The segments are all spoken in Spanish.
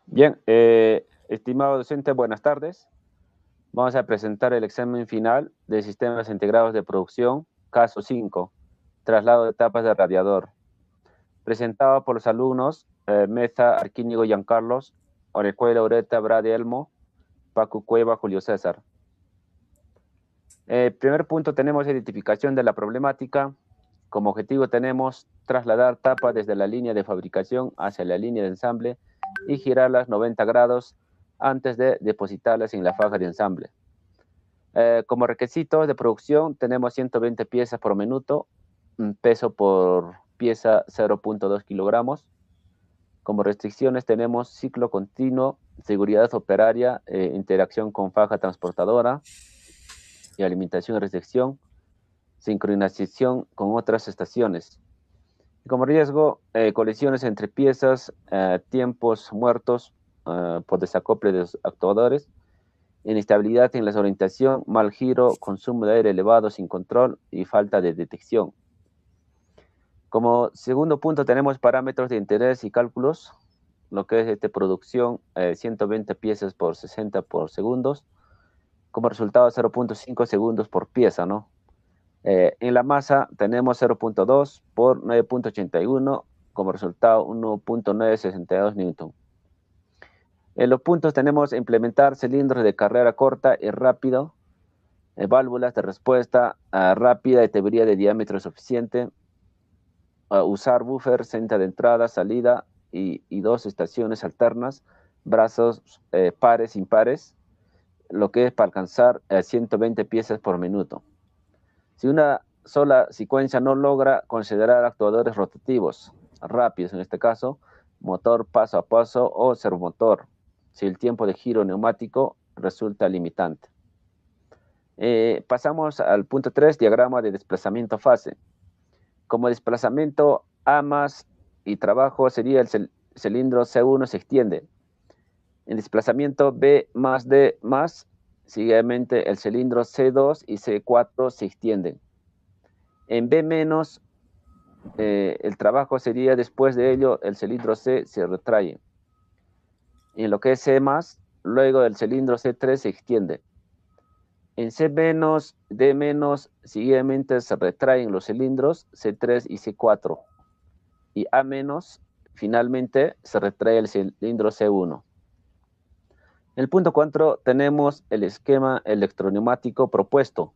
Bien, estimado docente, buenas tardes. Vamos a presentar el examen final de Sistemas Integrados de Producción, caso 5, traslado de etapas de radiador, presentado por los alumnos Meza, Arquíñigo, Giancarlos, Orejuela, Ureta, Brad Elmo, Paco Cueva, Julio César. Primer punto, tenemos identificación de la problemática. Como objetivo tenemos trasladar tapa desde la línea de fabricación hacia la línea de ensamble y girarlas 90 grados antes de depositarlas en la faja de ensamble. Como requisitos de producción tenemos 120 piezas por minuto, peso por pieza 0.2 kilogramos. Como restricciones tenemos ciclo continuo, seguridad operaria, interacción con faja transportadora y alimentación y recepción, sincronización con otras estaciones. Como riesgo, colisiones entre piezas, tiempos muertos por desacople de los actuadores, inestabilidad en la orientación, mal giro, consumo de aire elevado sin control y falta de detección. Como segundo punto tenemos parámetros de interés y cálculos, lo que es producción 120 piezas por 60 por segundos, como resultado 0.5 segundos por pieza, ¿no? En la masa tenemos 0.2 por 9.81, como resultado 1.962 newton. En los puntos tenemos implementar cilindros de carrera corta y rápido, válvulas de respuesta rápida y tubería de diámetro suficiente, usar buffer, cinta de entrada, salida y dos estaciones alternas, brazos pares, impares, lo que es para alcanzar 120 piezas por minuto. Si una sola secuencia no logra considerar actuadores rotativos, rápidos en este caso, motor paso a paso o servomotor, si el tiempo de giro neumático resulta limitante. Pasamos al punto 3, diagrama de desplazamiento fase. Como desplazamiento A más y trabajo sería el cilindro C1 se extiende. En desplazamiento B más D más, seguidamente el cilindro C2 y C4 se extienden. En B menos, el trabajo sería después de ello, el cilindro C se retrae. Y en lo que es C más, luego el cilindro C3 se extiende. En C menos, D menos, seguidamente se retraen los cilindros C3 y C4. Y A menos, finalmente se retrae el cilindro C1. En el punto 4 tenemos el esquema electroneumático propuesto.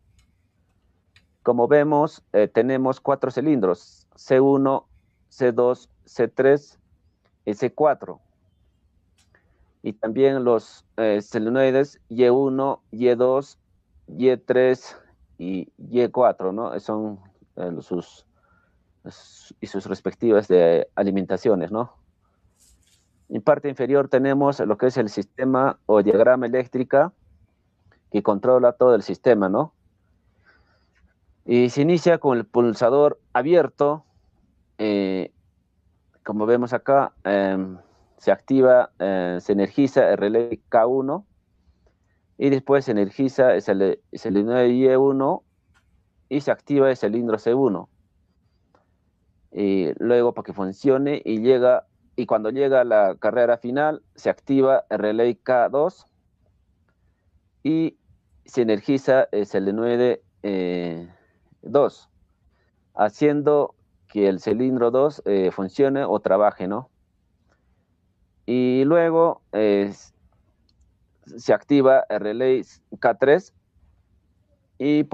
Como vemos, tenemos 4 cilindros, C1, C2, C3 y C4. Y también los solenoides Y1, Y2, Y3 y Y4, ¿no? Son sus respectivas de alimentaciones, ¿no? En parte inferior tenemos lo que es el sistema o diagrama eléctrica que controla todo el sistema, ¿no? Y se inicia con el pulsador abierto, como vemos acá, se activa, se energiza el relé K1 y después se energiza el cilindro Y1 y se activa el cilindro C1. Y luego para que funcione y cuando llega a la carrera final se activa el relé K2 y se energiza el cilindro 2, haciendo que el cilindro 2 funcione o trabaje, ¿no? Y luego se activa el relé K3 y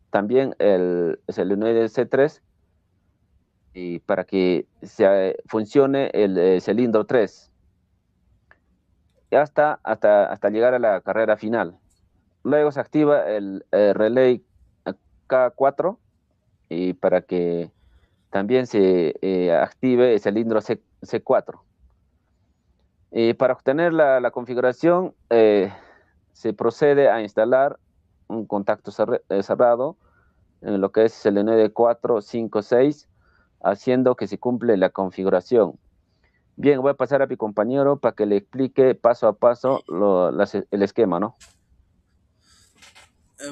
también el solenoide C3 y para que funcione el cilindro 3 hasta llegar a la carrera final. Luego se activa el relé K4 y para que también se active el cilindro C4. Para obtener la configuración, se procede a instalar un contacto cerrado en lo que es el N4, 5, 6, haciendo que se cumple la configuración. Bien, voy a pasar a mi compañero para que le explique paso a paso el esquema, ¿no?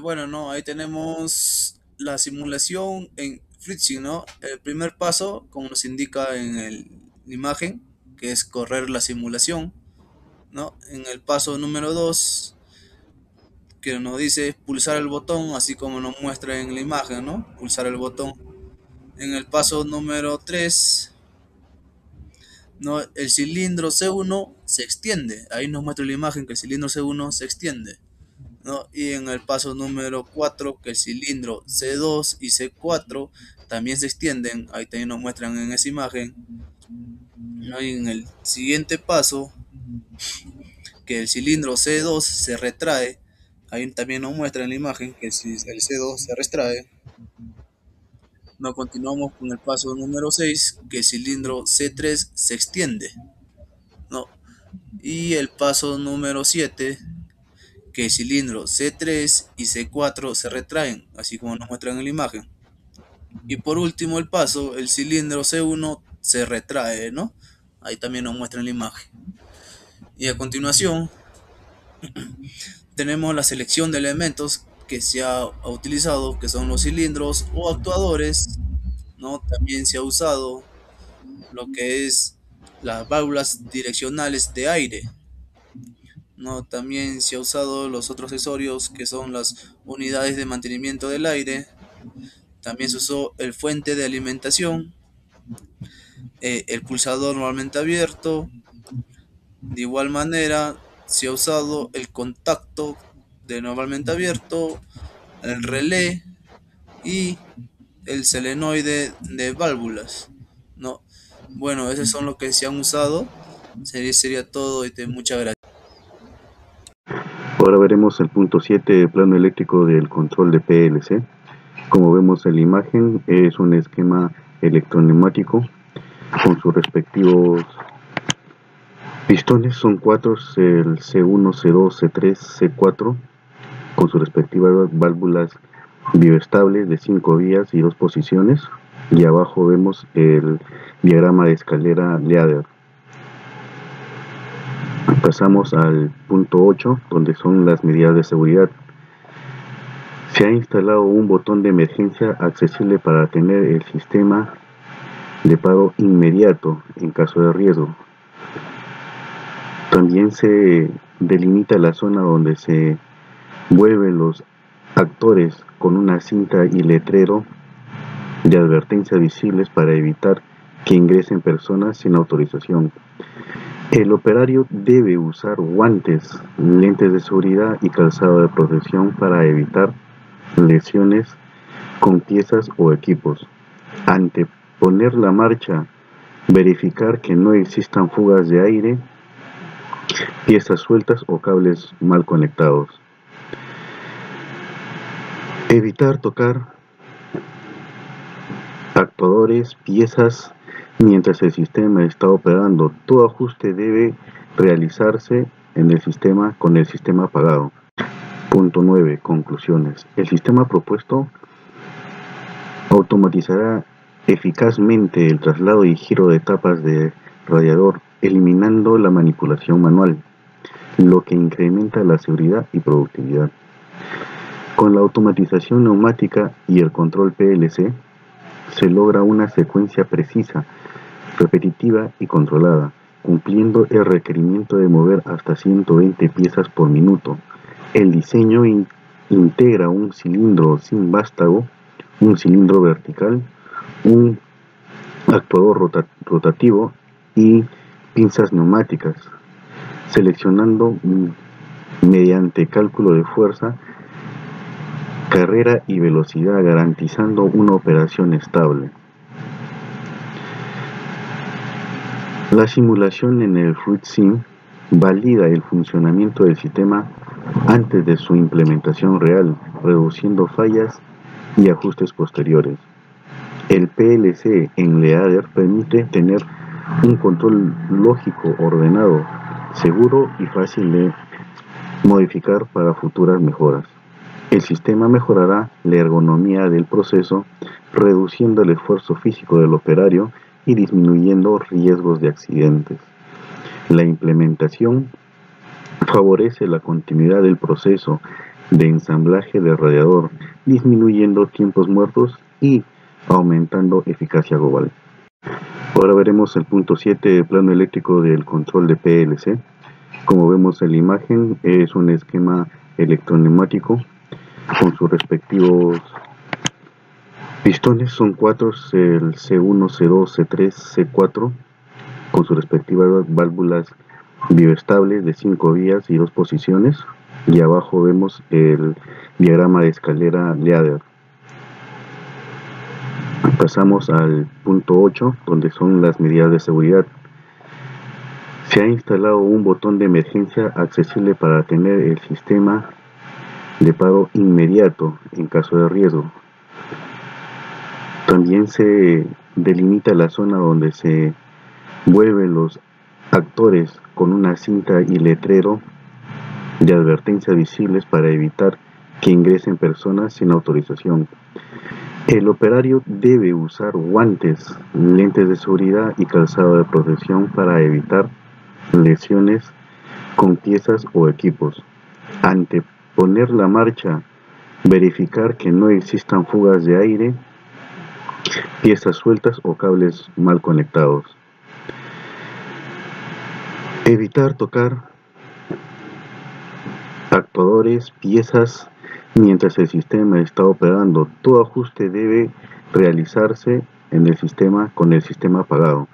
Bueno, no, ahí tenemos la simulación en Fritzing, ¿no? El primer paso, como nos indica en la imagen, que es correr la simulación, ¿no? En el paso número 2, que nos dice pulsar el botón, así como nos muestra en la imagen, ¿no? Pulsar el botón. En el paso número 3, ¿no? El cilindro C1 se extiende. Ahí nos muestra la imagen que el cilindro C1 se extiende, ¿no? Y en el paso número 4, que el cilindro C2 y C4 también se extienden. Ahí también nos muestran en esa imagen, ¿no? Y en el siguiente paso, que el cilindro C2 se retrae. Ahí también nos muestra en la imagen que si el C2 se retrae. No, continuamos con el paso número 6, que el cilindro C3 se extiende, ¿no? Y el paso número 7, que el cilindro C3 y C4 se retraen, así como nos muestran en la imagen. Y por último el paso, el cilindro C1 se retrae, ¿no? Ahí también nos muestran la imagen. Y a continuación tenemos la selección de elementos que se ha utilizado, que son los cilindros o actuadores, ¿no? También se ha usado lo que es las válvulas direccionales de aire, ¿no? También se ha usado los otros accesorios que son las unidades de mantenimiento del aire. También se usó el fuente de alimentación, el pulsador normalmente abierto. De igual manera se ha usado el contacto de normalmente abierto, el relé y el solenoide de válvulas, ¿no? Bueno, esos son los que se han usado. Sería todo y muchas gracias. Ahora veremos el punto 7, plano eléctrico del control de PLC. Como vemos en la imagen, es un esquema electroneumático con sus respectivos pistones. Son 4, el C1, C2, C3, C4, con sus respectivas válvulas bioestables de 5 vías y 2 posiciones. Y abajo vemos el diagrama de escalera Leader. Pasamos al punto 8, donde son las medidas de seguridad. Se ha instalado un botón de emergencia accesible para tener el sistema de paro inmediato en caso de riesgo. También se delimita la zona donde se vuelven los actores con una cinta y letrero de advertencia visibles para evitar que ingresen personas sin autorización. El operario debe usar guantes, lentes de seguridad y calzado de protección para evitar lesiones con piezas o equipos. Ante poner la marcha, verificar que no existan fugas de aire, piezas sueltas o cables mal conectados. Evitar tocar actuadores, piezas mientras el sistema está operando. Todo ajuste debe realizarse en el sistema con el sistema apagado. Punto 9. Conclusiones. El sistema propuesto automatizará eficazmente el traslado y giro de etapas de radiador, eliminando la manipulación manual, lo que incrementa la seguridad y productividad. Con la automatización neumática y el control PLC, se logra una secuencia precisa, repetitiva y controlada, cumpliendo el requerimiento de mover hasta 120 piezas por minuto. El diseño integra un cilindro sin vástago, un cilindro vertical, un actuador rotativo y pinzas neumáticas, seleccionando mediante cálculo de fuerza, carrera y velocidad, garantizando una operación estable. La simulación en el FluidSim valida el funcionamiento del sistema antes de su implementación real, reduciendo fallas y ajustes posteriores. El PLC en Leader permite tener un control lógico, ordenado, seguro y fácil de modificar para futuras mejoras. El sistema mejorará la ergonomía del proceso, reduciendo el esfuerzo físico del operario y disminuyendo riesgos de accidentes. La implementación favorece la continuidad del proceso de ensamblaje del radiador, disminuyendo tiempos muertos y aumentando eficacia global. Ahora veremos el punto 7 del plano eléctrico del control de PLC. Como vemos en la imagen, es un esquema electroneumático con sus respectivos pistones. Son 4, el C1, C2, C3, C4, con sus respectivas válvulas bioestables de 5 vías y 2 posiciones. Y abajo vemos el diagrama de escalera Leader. Pasamos al punto 8, donde son las medidas de seguridad. Se ha instalado un botón de emergencia accesible para tener el sistema de paro inmediato en caso de riesgo. También se delimita la zona donde se vuelven los actores con una cinta y letrero de advertencia visibles para evitar que ingresen personas sin autorización. El operario debe usar guantes, lentes de seguridad y calzado de protección para evitar lesiones con piezas o equipos. Ante poner la marcha, verificar que no existan fugas de aire, piezas sueltas o cables mal conectados. Evitar tocar actuadores, piezas mientras el sistema está operando. Todo ajuste debe realizarse en el sistema con el sistema apagado.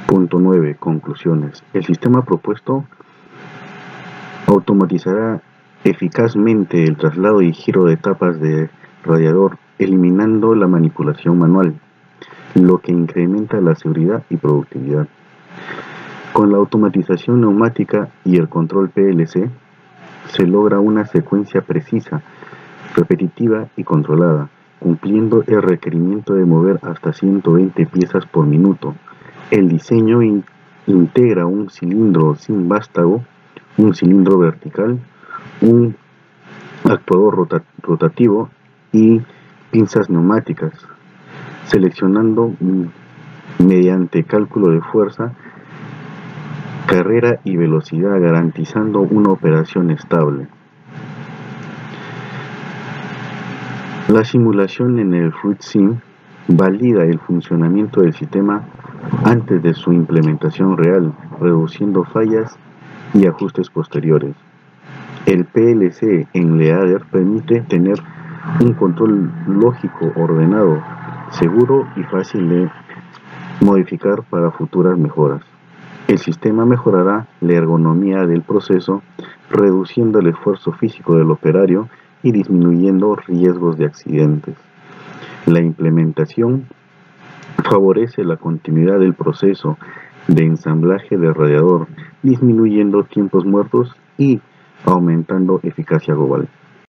Punto 9. Conclusiones. El sistema propuesto automatizará eficazmente el traslado y giro de tapas de radiador, eliminando la manipulación manual, lo que incrementa la seguridad y productividad. Con la automatización neumática y el control PLC, se logra una secuencia precisa, repetitiva y controlada, cumpliendo el requerimiento de mover hasta 120 piezas por minuto. El diseño integra un cilindro sin vástago, un cilindro vertical, un actuador rotativo y pinzas neumáticas, seleccionando mediante cálculo de fuerza, carrera y velocidad, garantizando una operación estable. La simulación en el FluidSim valida el funcionamiento del sistema antes de su implementación real, reduciendo fallas y ajustes posteriores. El PLC en Leader permite tener un control lógico, ordenado, seguro y fácil de modificar para futuras mejoras. El sistema mejorará la ergonomía del proceso, reduciendo el esfuerzo físico del operario y disminuyendo riesgos de accidentes. La implementación favorece la continuidad del proceso de ensamblaje del radiador, disminuyendo tiempos muertos y aumentando eficacia global.